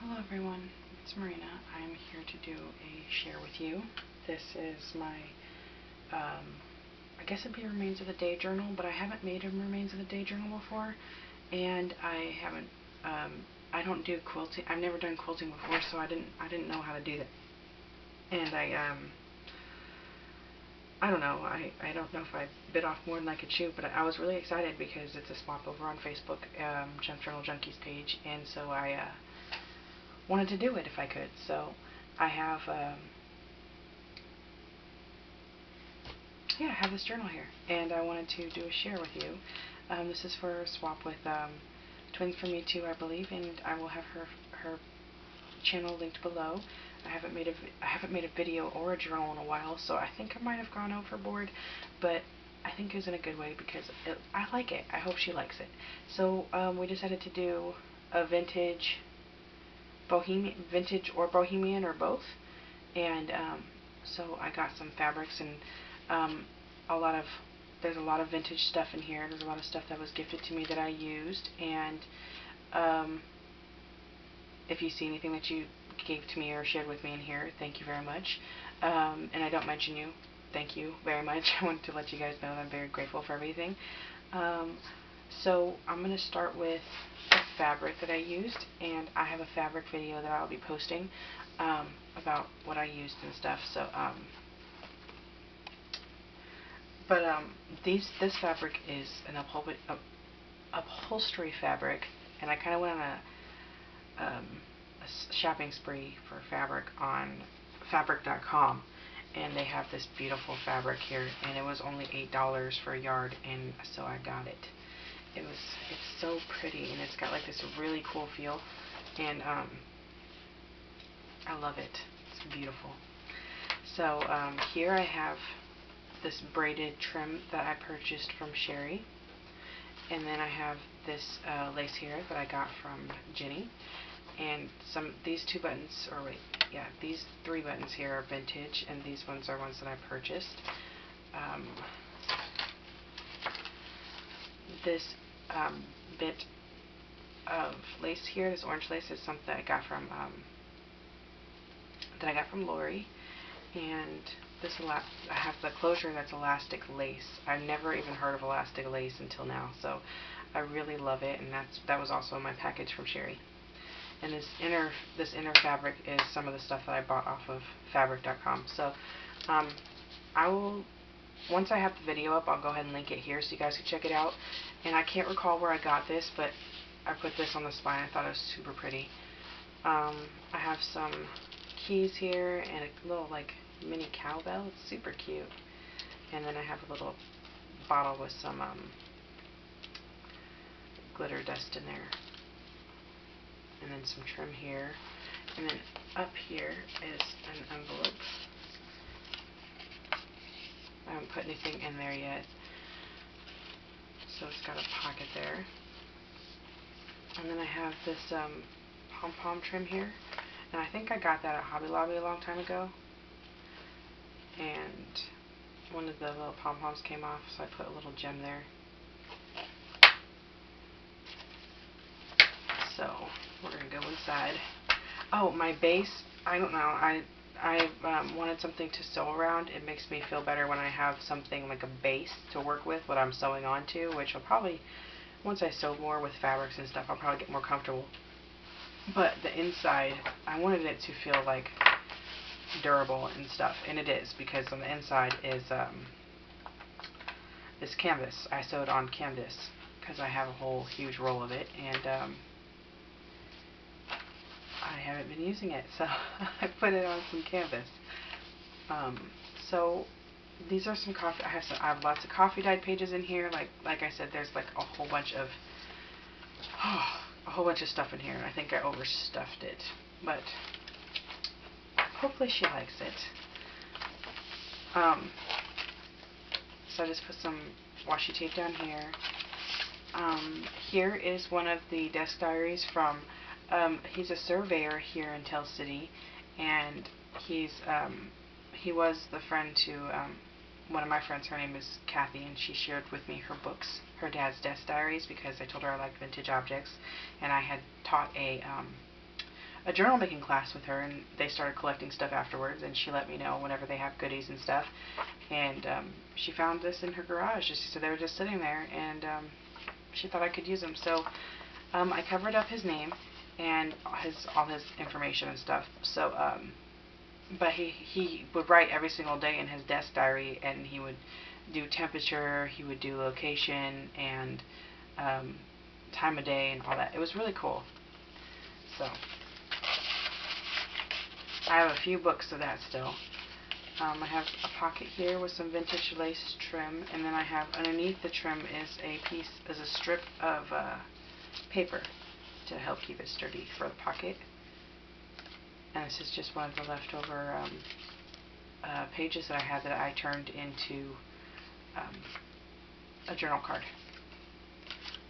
Hello everyone, it's Marina. I'm here to do a share with you. This is my, I guess it'd be a Remains of the Day journal, but I haven't made a Remains of the Day journal before, and I haven't, I don't do quilting. I've never done quilting before, so I didn't know how to do that. And I don't know, I don't know if I bit off more than I could chew, but I was really excited because it's a swap over on Facebook, Junk Journal Junkies page, and so I, wanted to do it if I could. So I have I have this journal here, and I wanted to do a share with you. This is for a swap with Twins for Me Too, I believe, and I will have her channel linked below. I haven't made a video or a journal in a while, so I think I might have gone overboard, but I think it was in a good way because I like it. I hope she likes it. So we decided to do a vintage or Bohemian or both, and so I got some fabrics and there's a lot of vintage stuff in here. There's a lot of stuff that was gifted to me that I used, and if you see anything that you gave to me or shared with me in here, thank you very much. And I don't mention you, thank you very much. I wanted to let you guys know that I'm very grateful for everything. So I'm going to start with the fabric that I used, and I have a fabric video that I'll be posting about what I used and stuff. So, this fabric is an upholstery fabric, and I kind of went on a shopping spree for fabric on fabric.com, and they have this beautiful fabric here, and it was only $8 for a yard, and so I got it. It's so pretty, and it's got like this really cool feel, and I love it. It's beautiful. So here I have this braided trim that I purchased from Sherry, and then I have this lace here that I got from Jenny, and these three buttons here are vintage, and these ones are ones that I purchased. This bit of lace here, this orange lace, is something that I got from Lori, and I have the closure that's elastic lace. I've never even heard of elastic lace until now, so I really love it, and that was also in my package from Sherry. And this inner fabric is some of the stuff that I bought off of fabric.com. So I will, once I have the video up, I'll go ahead and link it here so you guys can check it out. And I can't recall where I got this, but I put this on the spine. I thought it was super pretty. I have some keys here and a little like mini cowbell. It's super cute. And then I have a little bottle with some glitter dust in there. And then some trim here. And then up here is an envelope. I haven't put anything in there yet, so it's got a pocket there. And then I have this pom-pom trim here, and I think I got that at Hobby Lobby a long time ago, and one of the little pom-poms came off, so I put a little gem there. So we're going to go inside. Oh, my base, I don't know, I wanted something to sew around. It makes me feel better when I have something like a base to work with, what I'm sewing onto, which will probably, once I sew more with fabrics and stuff, I'll probably get more comfortable. But the inside, I wanted it to feel like durable and stuff, and it is, because on the inside is this canvas. I sewed on canvas because I have a whole huge roll of it, and I haven't been using it, so I put it on some canvas. So these are some coffee. I have lots of coffee dyed pages in here. Like I said, there's like a whole bunch of stuff in here, and I think I overstuffed it, but hopefully she likes it. So I just put some washi tape down here. Here is one of the desk diaries from, he's a surveyor here in Tell City, and he was the friend to one of my friends. Her name is Kathy, and she shared with me her books, her dad's desk diaries, because I told her I liked vintage objects, and I had taught a a journal making class with her, and they started collecting stuff afterwards, and she let me know whenever they have goodies and stuff. And she found this in her garage. She said they were just sitting there, and she thought I could use them. So I covered up his name and all his information and stuff. So but he would write every single day in his desk diary, and he would do temperature, he would do location, and time of day and all that. It was really cool. So I have a few books of that still. I have a pocket here with some vintage lace trim, and then I have underneath the trim is a strip of paper to help keep it sturdy for the pocket. And this is just one of the leftover pages that I had that I turned into a journal card.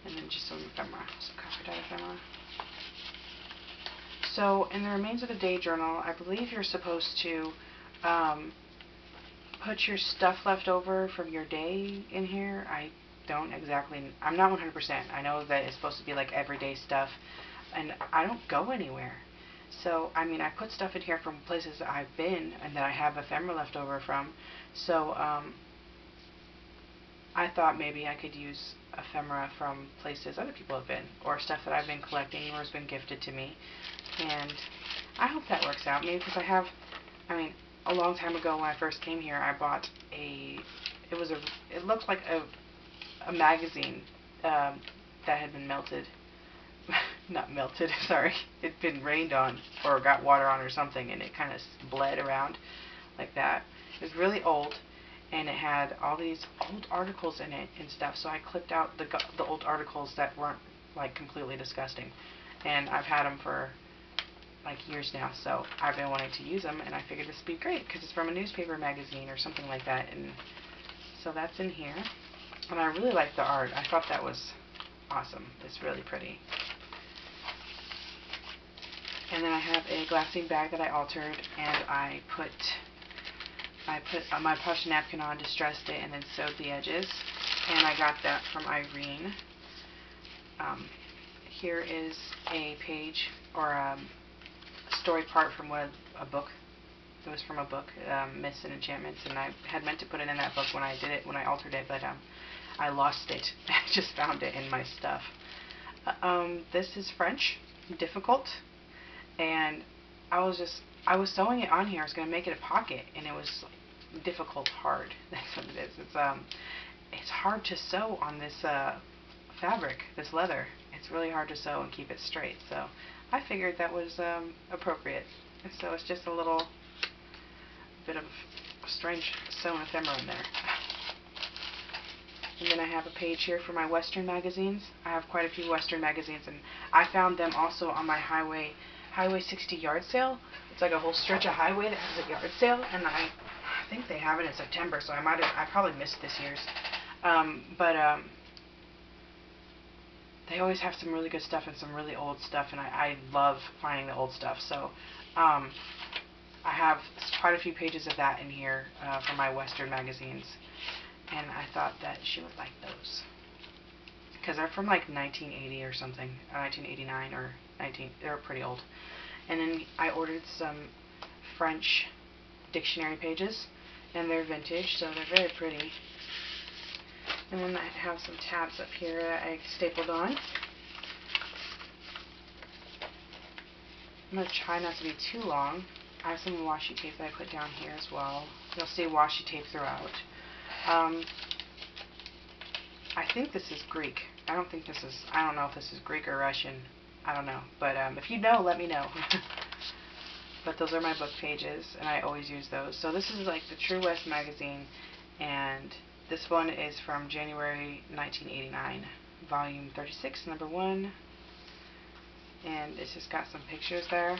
And then just some ephemera, some copper dyed ephemera. So in the remains of the day journal, I believe you're supposed to put your stuff left over from your day in here. I'm not 100%. I know that it's supposed to be like everyday stuff, and I don't go anywhere. So, I mean, I put stuff in here from places that I've been and that I have ephemera left over from. So, I thought maybe I could use ephemera from places other people have been, or stuff that I've been collecting or has been gifted to me. And I hope that works out. Maybe because a long time ago when I first came here, I bought it looked like a magazine that had been melted. Not melted, sorry. It'd been rained on or got water on or something, and it kind of bled around like that. It was really old, and it had all these old articles in it and stuff, so I clipped out the old articles that weren't like completely disgusting. And I've had them for like years now, so I've been wanting to use them, and I figured this would be great because it's from a newspaper magazine or something like that. And so that's in here, and I really like the art. I thought that was awesome. It's really pretty. And then I have a glassine bag that I altered, and I put my plush napkin on, distressed it, and then sewed the edges. And I got that from Irene. Here is a page or a story part from a book. It was from a book, Myths and Enchantments, and I had meant to put it in that book when I altered it, but I lost it. I just found it in my stuff. This is French, difficult, and I was sewing it on here. I was going to make it a pocket, and it was difficult, hard. That's what it is. It's hard to sew on this fabric, this leather. It's really hard to sew and keep it straight. So I figured that was appropriate. And so it's just a little bit of strange sewn ephemera in there. And then I have a page here for my Western magazines. I have quite a few Western magazines, and I found them also on my Highway 60 yard sale. It's like a whole stretch of highway that has a yard sale, and I think they have it in September, so I probably missed this year's. But they always have some really good stuff and some really old stuff, and I love finding the old stuff. So I have quite a few pages of that in here for my Western magazines, and I thought that she would like those because they're from like 1980 or something, 1989 or they're pretty old. And then I ordered some French dictionary pages, and they're vintage, so they're very pretty. And then I have some tabs up here that I stapled on. I'm going to try not to be too long. I have some washi tape that I put down here as well. You'll see washi tape throughout. I think this is Greek. I don't know if this is Greek or Russian. I don't know. But if you know, let me know. But those are my book pages, and I always use those. So this is like the True West magazine, and this one is from January 1989, volume 36, number 1. And it's just got some pictures there.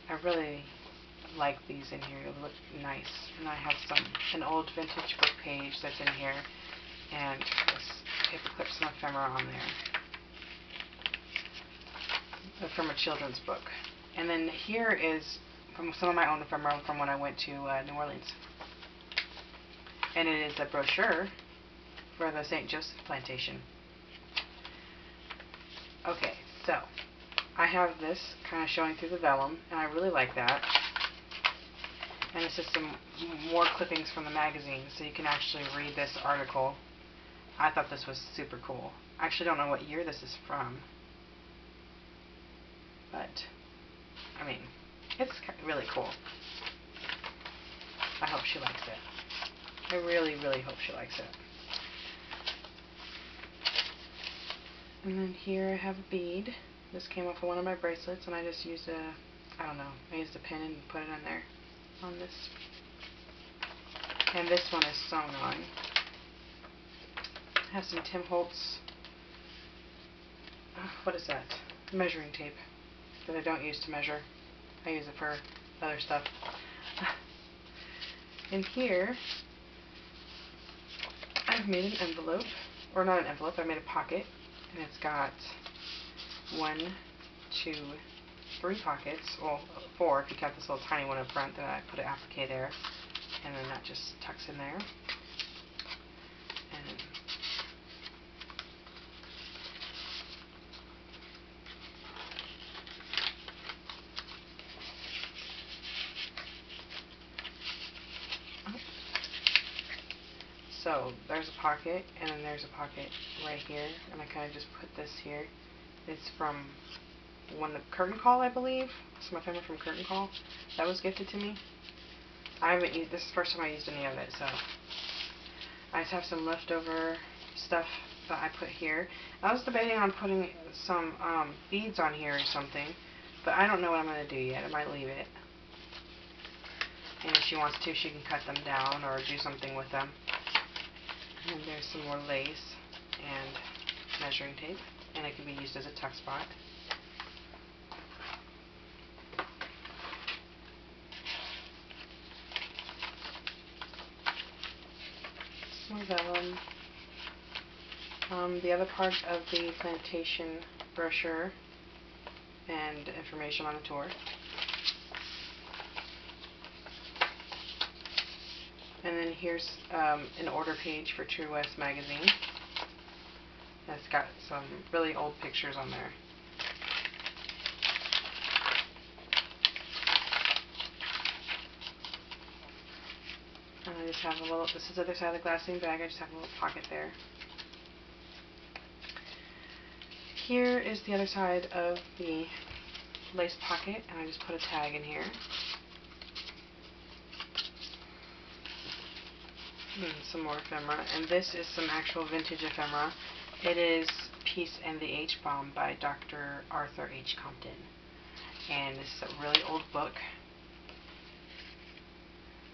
I really like these in here. They look nice. And I have an old vintage book page that's in here, and this paper clip, some ephemera on there. From a children's book. And then here is from some of my own ephemera from when I went to New Orleans. And it is a brochure for the St. Joseph Plantation. Okay, so I have this kind of showing through the vellum, and I really like that. And this is some more clippings from the magazine, so you can actually read this article. I thought this was super cool. I actually don't know what year this is from, but I mean, it's really cool. I hope she likes it. I really, really hope she likes it. And then here I have a bead. This came off of one of my bracelets, and I just used I don't know, I used a pin and put it in there on this. And this one is sewn on. I have some Tim Holtz, what is that? Measuring tape that I don't use to measure. I use it for other stuff. In here, I've made an envelope, or not an envelope, I made a pocket, and it's got 1, 2, 3 pockets, well, 4 if you count this little tiny one up front. Then I put an applique there, and then that just tucks in there. And so there's a pocket, and then there's a pocket right here, and I kind of just put this here. It's from the Curtain Call, I believe. It's my family from Curtain Call. That was gifted to me. I haven't used this is the first time I used any of it, so I just have some leftover stuff that I put here. I was debating on putting some beads on here or something, but I don't know what I'm going to do yet. I might leave it. And if she wants to, she can cut them down or do something with them. And there's some more lace and measuring tape, and it can be used as a tuck spot. Some vellum. The other part of the plantation brochure and information on the tour. And then here's an order page for True West magazine. And it's got some really old pictures on there. And I just have a little, this is the other side of the glassine bag, I just have a little pocket there. Here is the other side of the lace pocket, and I just put a tag in here. And some more ephemera, and this is some actual vintage ephemera. It is Peace and the H-Bomb by Dr. Arthur H. Compton. And this is a really old book,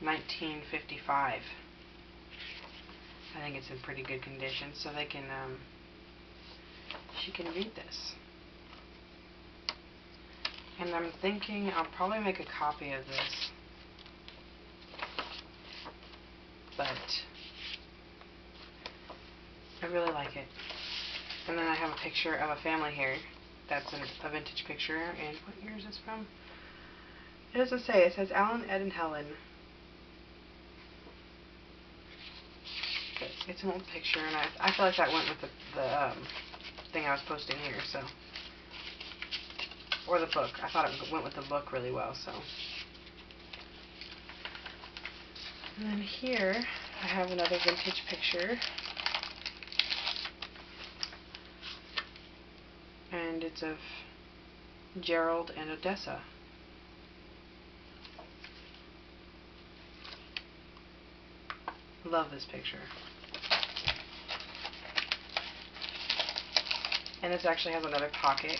1955. I think it's in pretty good condition, so they can, she can read this. And I'm thinking I'll probably make a copy of this, but I really like it. And then I have a picture of a family here. That's a vintage picture. And what year is this from? It doesn't say. It says Alan, Ed, and Helen. But it's an old picture, and I feel like that went with the thing I was posting here. So, or the book. I thought it went with the book really well. So, and then here I have another vintage picture. And it's of Gerald and Odessa. Love this picture. And this actually has another pocket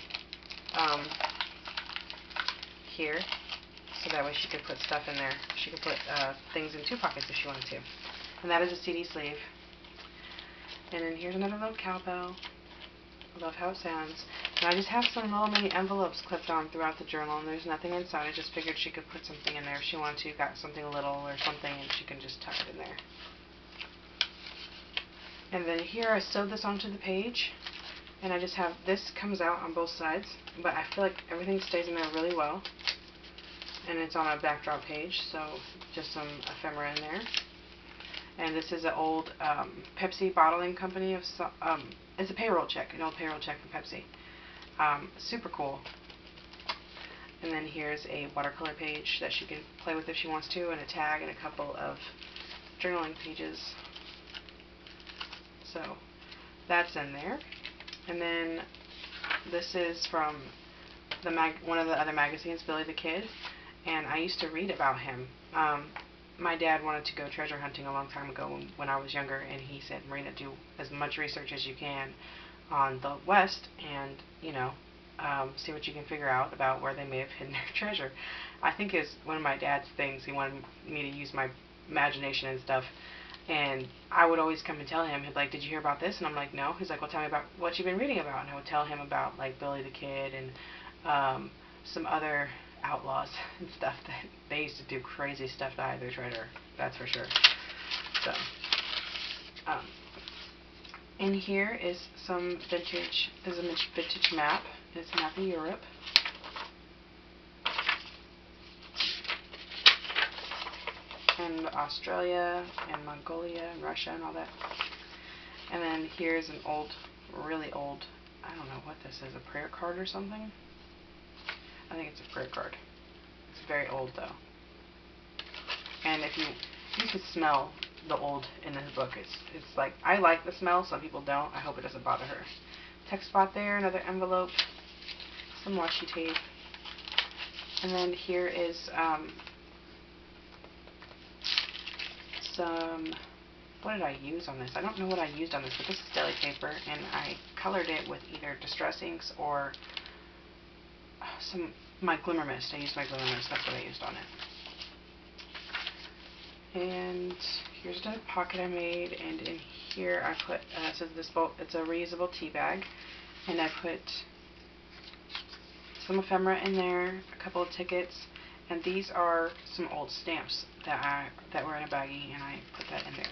here, so that way she could put stuff in there. She could put things in 2 pockets if she wanted to. And that is a CD sleeve. And then here's another little cowbell. I love how it sounds. And I just have some little mini envelopes clipped on throughout the journal, and there's nothing inside. I just figured she could put something in there if she wanted to. Got something little or something, and she can just tuck it in there. And then here I sewed this onto the page, and I just have, this comes out on both sides, but I feel like everything stays in there really well. And it's on a backdrop page, so just some ephemera in there. And this is an old Pepsi bottling company of it's a payroll check, an old payroll check from Pepsi. Super cool. And then here's a watercolor page that she can play with if she wants to, and a tag and a couple of journaling pages. So that's in there. And then this is from one of the other magazines, Billy the Kid, and I used to read about him. My dad wanted to go treasure hunting a long time ago when I was younger, and he said, Marina, do as much research as you can on the West, and see what you can figure out about where they may have hidden their treasure. I think it's one of my dad's things. He wanted me to use my imagination and stuff, and I would always come and tell him. He'd be like, did you hear about this? And I'm like, no. He's like, well, tell me about what you've been reading about. And I would tell him about like Billy the Kid and some other outlaws and stuff that they used to do crazy stuff to hide their treasure. That's for sure. So, in here is some vintage. There's a vintage map. It's a map of Europe. And Australia and Mongolia and Russia and all that. And then here's an old, really old, I don't know what this is, a prayer card or something? I think it's a prayer card. It's very old though. And if you can smell the old in this book. It's like, I like the smell, some people don't. I hope it doesn't bother her. Text spot there, another envelope, some washi tape. And then here is what did I use on this? I don't know what I used on this, but this is deli paper, and I colored it with either Distress Inks or my Glimmer Mist. I used my Glimmer Mist, that's what I used on it. And here's another pocket I made, and in here I put, so it's a reusable tea bag, and I put some ephemera in there, a couple of tickets, and these are some old stamps that were in a baggie, and I put that in there.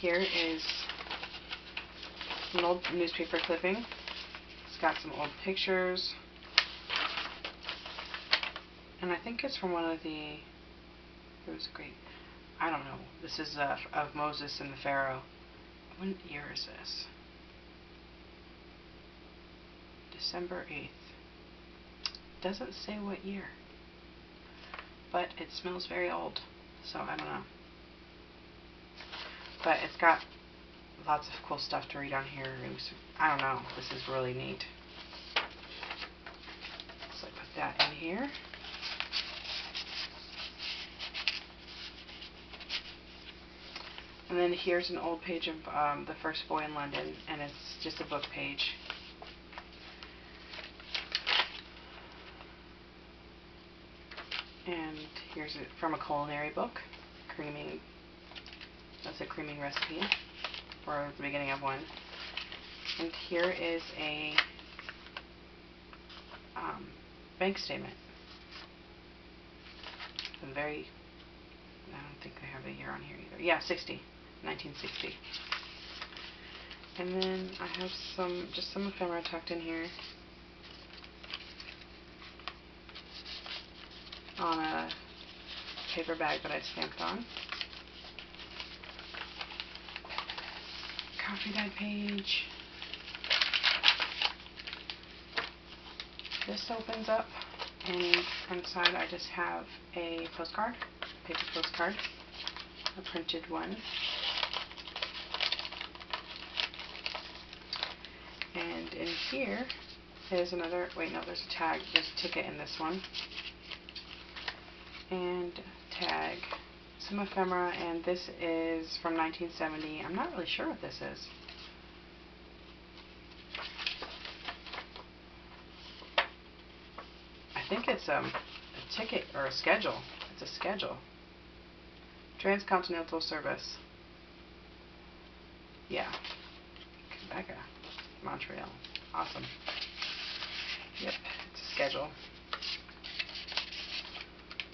Here is an old newspaper clipping. It's got some old pictures, and I think it's from one of the, it was great, I don't know, this is of Moses and the Pharaoh. What year is this? December 8th. Doesn't say what year, but it smells very old, so I don't know. But it's got lots of cool stuff to read on here. I don't know, this is really neat. So I put that in here. And then here's an old page of The First Boy in London, and it's just a book page. And here's it from a culinary book, creaming. That's a creaming recipe for the beginning of one. And here is a bank statement. I don't think they have a year on here either. Yeah, 1960. And then I have just some ephemera tucked in here on a paper bag that I stamped on. Coffee dyed page. This opens up, and inside I just have a postcard, paper postcard, a printed one. And in here is another, wait no, there's a tag, there's a ticket in this one. And tag, some ephemera, and this is from 1970. I'm not really sure what this is. I think it's a ticket or a schedule. It's a schedule. Transcontinental service. Yeah. Quebec, Montreal. Awesome. Yep, it's a schedule.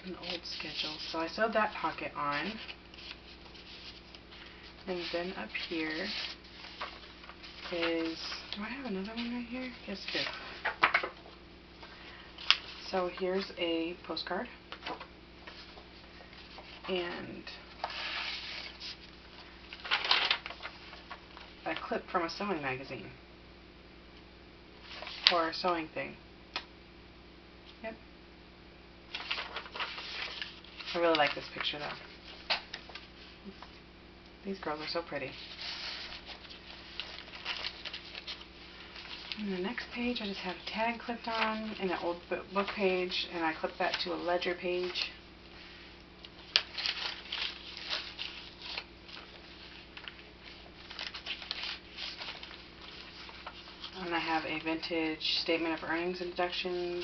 An old schedule. So I sewed that pocket on. And then up here is, do I have another one right here? Yes, I do. So here's a postcard. And clip from a sewing magazine. Or a sewing thing. Yep. I really like this picture though. These girls are so pretty. On the next page, I just have a tag clipped on in an old book page, and I clipped that to a ledger page. And I have a vintage statement of earnings and deductions.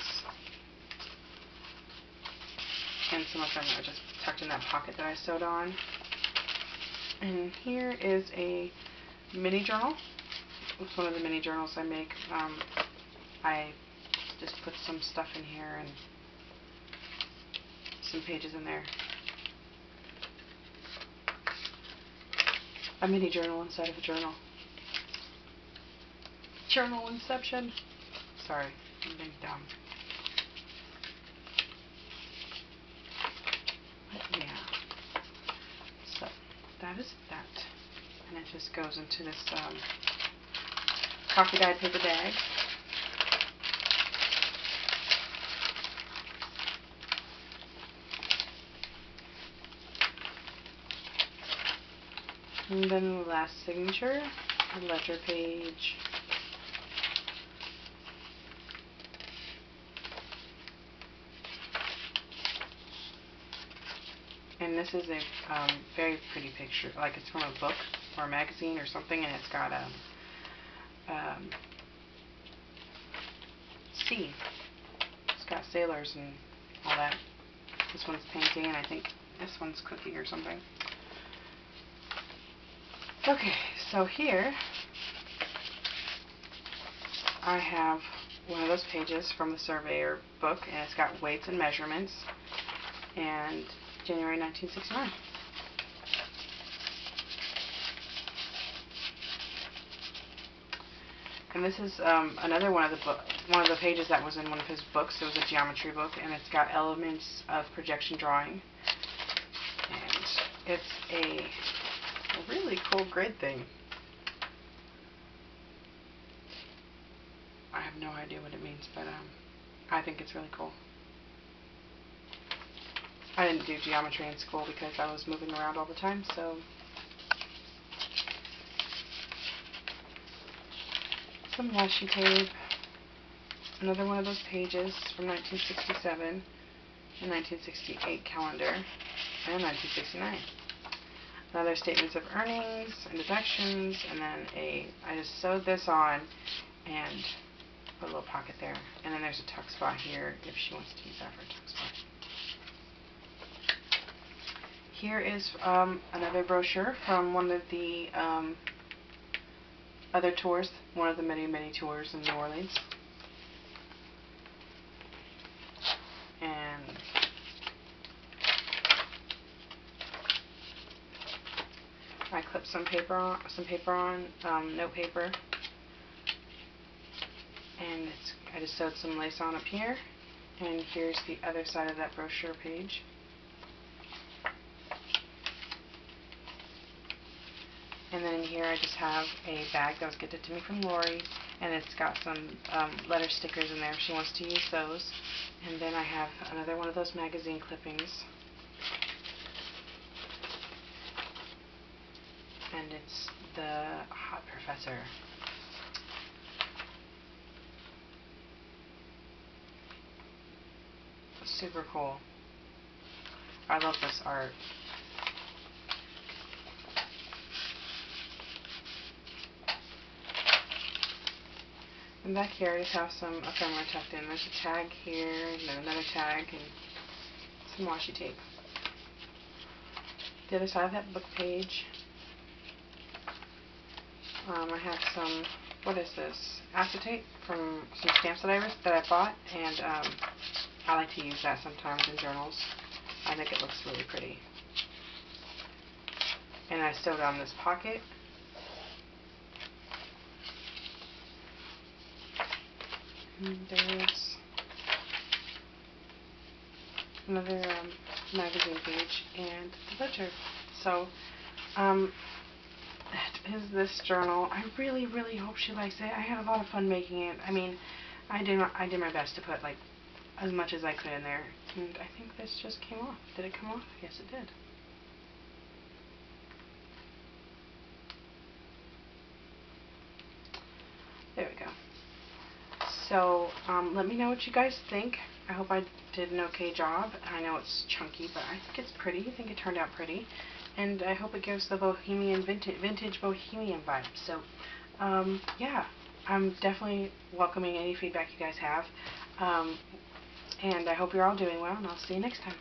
And some of them are just tucked in that pocket that I sewed on. And here is a mini journal. It's one of the mini journals I make. I just put some stuff in here and some pages in there. A mini journal inside of a journal. Journal inception. Sorry, I'm being dumb. But yeah. So that is that. And it just goes into this coffee dyed paper bag. And then the last signature, the ledger page. And this is a very pretty picture, like it's from a book or a magazine or something, and it's got a sea. It's got sailors and all that. This one's painting, and I think this one's cooking or something. Okay, so here I have one of those pages from the surveyor book, and it's got weights and measurements, and January 1969. And this is another one of the pages that was in one of his books. It was a geometry book, and it's got elements of projection drawing, and it's a really cool grid thing. I have no idea what it means, but I think it's really cool. I didn't do geometry in school because I was moving around all the time, so some washi tape, another one of those pages from 1967, and 1968 calendar, and 1969. Another statements of earnings and deductions, and then I just sewed this on and put a little pocket there, and then there's a tuck spot here if she wants to use that for a tuck spot. Here is another brochure from one of the other tours, one of the many tours in New Orleans. And I clipped some paper on note paper, and I just sewed some lace on up here. And here's the other side of that brochure page. And then in here I just have a bag that was gifted to me from Lori, and it's got some letter stickers in there if she wants to use those. And then I have another one of those magazine clippings, and it's the Hot Professor. Super cool. I love this art. And back here I just have some ephemera tucked in. There's a tag here, and then another tag, and some washi tape. The other side of that book page, I have some, what is this, acetate from some stamps that I bought, and I like to use that sometimes in journals. I think it looks really pretty. And I sewed on this pocket. And there's another magazine page and the ledger. So that is this journal. I really, really hope she likes it. I had a lot of fun making it. I mean, I did my best to put like as much as I could in there, and I think this just came off. Did it come off? Yes, it did. There we go. So let me know what you guys think. I hope I did an okay job. I know it's chunky, but I think it's pretty. I think it turned out pretty. And I hope it gives the Bohemian vintage Bohemian vibe. So yeah, I'm definitely welcoming any feedback you guys have. And I hope you're all doing well, and I'll see you next time.